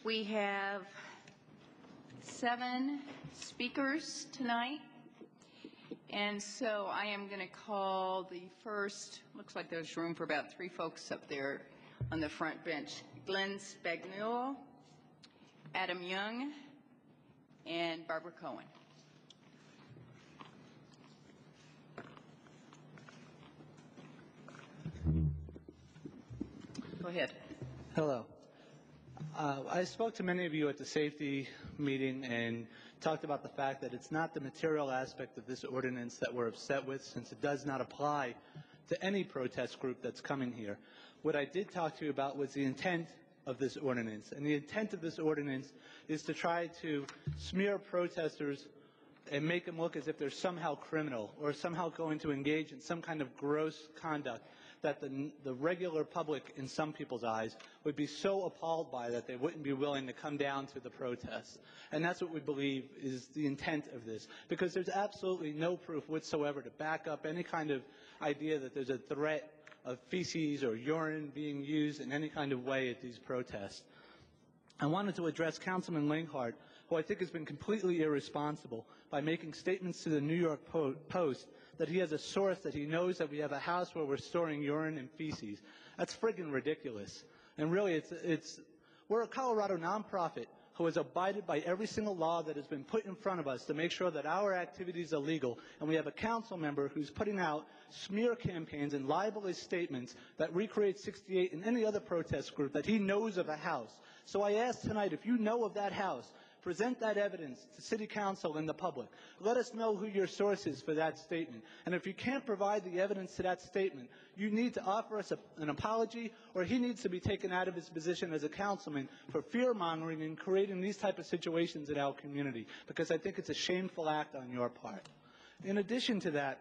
We have 7 speakers tonight, and so I am going to call the first. Looks like there's room for about 3 folks up there on the front bench. Glenn Spagnuolo, Adam Jung, and Barbara Cohen. Go ahead. Hello. I spoke to many of you at the safety meeting and talked about the fact that it's not the material aspect of this ordinance that we're upset with, since it does not apply to any protest group that's coming here. What I did talk to you about was the intent of this ordinance. And the intent of this ordinance is to try to smear protesters and make them look as if they're somehow criminal or somehow going to engage in some kind of gross conduct that the regular public, in some people's eyes, would be so appalled by that they wouldn't be willing to come down to the protests. And that's what we believe is the intent of this, because there's absolutely no proof whatsoever to back up any kind of idea that there's a threat of feces or urine being used in any kind of way at these protests. I wanted to address Councilman Linghart, who I think has been completely irresponsible by making statements to the New York Post that he has a source that he knows that we have a house where we're storing urine and feces. That's friggin' ridiculous. And really, we're a Colorado nonprofit who has abided by every single law that has been put in front of us to make sure that our activities are legal. And we have a council member who's putting out smear campaigns and libelous statements that recreate 68 and any other protest group that he knows of a house. So I ask tonight, if you know of that house, present that evidence to City Council and the public. Let us know who your source is for that statement. And if you can't provide the evidence to that statement, you need to offer us an apology, or he needs to be taken out of his position as a councilman for fear-mongering and creating these type of situations in our community, because I think it's a shameful act on your part. In addition to that,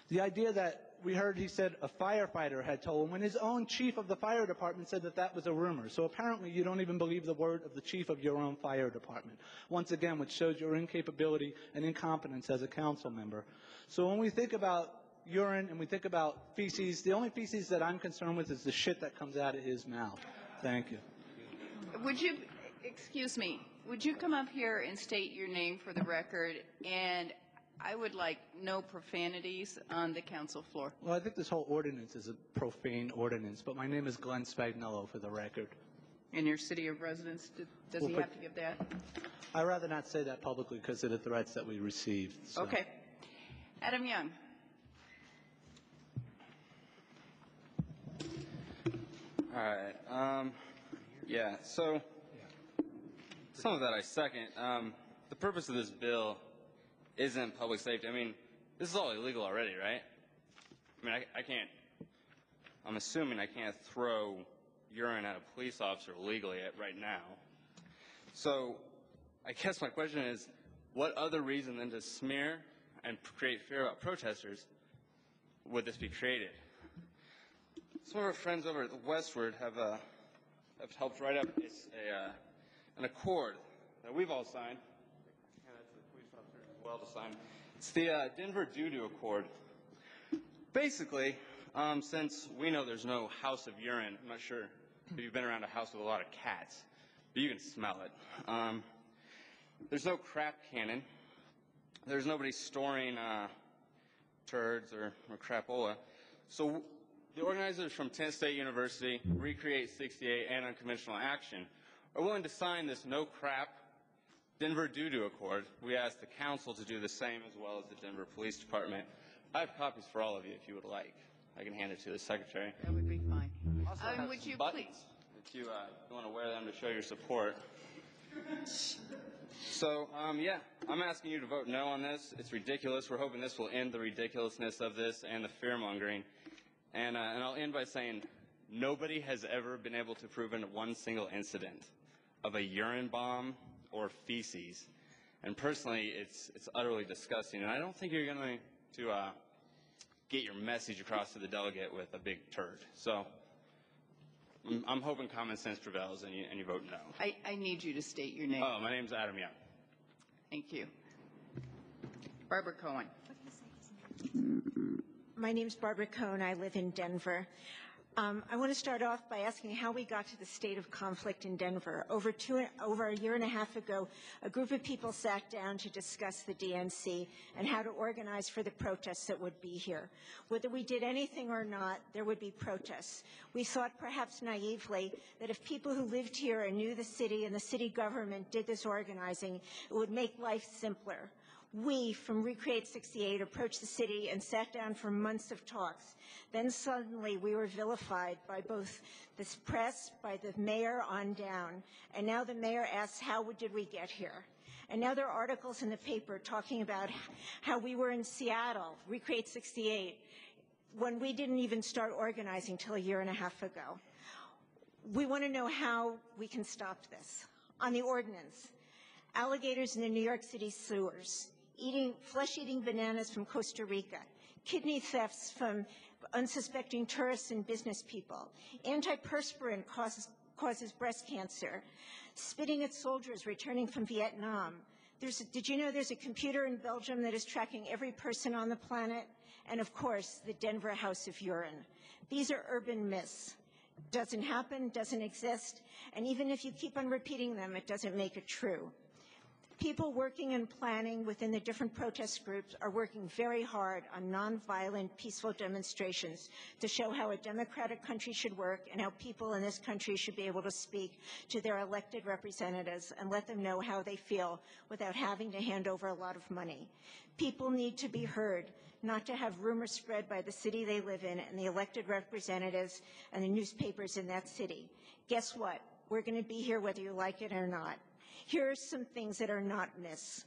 the idea that we heard he said a firefighter had told him, when his own chief of the fire department said that that was a rumor. So apparently you don't even believe the word of the chief of your own fire department. Once again, which shows your incapability and incompetence as a council member. So when we think about urine and we think about feces, the only feces that I'm concerned with is the shit that comes out of his mouth. Thank you. Would you, excuse me, would you come up here and state your name for the record? And I would like no profanities on the council floor. Well, I think this whole ordinance is a profane ordinance, but my name is Glenn Spagnuolo for the record. And your city of residence, does he have to give that? I'd rather not say that publicly because of the threats that we received. So. Okay. Adam Jung. All right. Yeah, so some of that I second. The purpose of this bill isn't public safety. I mean, this is all illegal already, right? I mean, I'm assuming I can't throw urine at a police officer legally right now. So I guess my question is, what other reason than to smear and create fear about protesters would this be created? Some of our friends over at the Westward have helped write up an accord that we've all signed. Well to sign. It's the Denver Doo-Doo Accord. Basically, since we know there's no house of urine, I'm not sure if you've been around a house with a lot of cats, but you can smell it. There's no crap cannon. There's nobody storing turds or crapola. So the organizers from Kent State University, Recreate 68, and Unconventional Action are willing to sign this no crap Denver Doo-Doo Accord. We asked the council to do the same, as well as the Denver Police Department. I have copies for all of you if you would like. I can hand it to the secretary. That would be fine. Also have would some you buttons please? if you want to wear them to show your support. So, yeah, I'm asking you to vote no on this. It's ridiculous. We're hoping this will end the ridiculousness of this and the fear-mongering. And I'll end by saying nobody has ever been able to prove in one single incident of a urine bomb or feces, and personally, it's utterly disgusting. And I don't think you're going to get your message across to the delegate with a big turd. So I'm hoping common sense prevails, and you vote no. I need you to state your name. Oh, my name's Adam Young. Thank you. Barbara Cohen. My name's Barbara Cohen. I live in Denver. I want to start off by asking how we got to the state of conflict in Denver. Over a year and a half ago, a group of people sat down to discuss the DNC and how to organize for the protests that would be here. Whether we did anything or not, there would be protests. We thought, perhaps naively, that if people who lived here and knew the city and the city government did this organizing, it would make life simpler. We, from Recreate 68, approached the city and sat down for months of talks. Then suddenly we were vilified by both the press, by the mayor on down. And now the mayor asks, how did we get here? And now there are articles in the paper talking about how we were in Seattle, Recreate 68, when we didn't even start organizing till a year and a half ago. We want to know how we can stop this. On the ordinance, alligators in the New York City sewers, flesh-eating bananas from Costa Rica, kidney thefts from unsuspecting tourists and business people, antiperspirant causes breast cancer, spitting at soldiers returning from Vietnam. Did you know there's a computer in Belgium that is tracking every person on the planet? And of course, the Denver House of Urine. These are urban myths. Doesn't happen, doesn't exist, and even if you keep on repeating them, it doesn't make it true. People working and planning within the different protest groups are working very hard on nonviolent, peaceful demonstrations to show how a democratic country should work and how people in this country should be able to speak to their elected representatives and let them know how they feel without having to hand over a lot of money. People need to be heard, not to have rumors spread by the city they live in and the elected representatives and the newspapers in that city. Guess what? We're going to be here whether you like it or not. Here are some things that are not myths.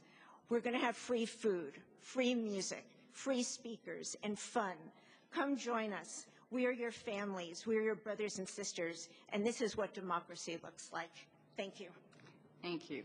We're going to have free food, free music, free speakers, and fun. Come join us. We are your families. We are your brothers and sisters. And this is what democracy looks like. Thank you. Thank you.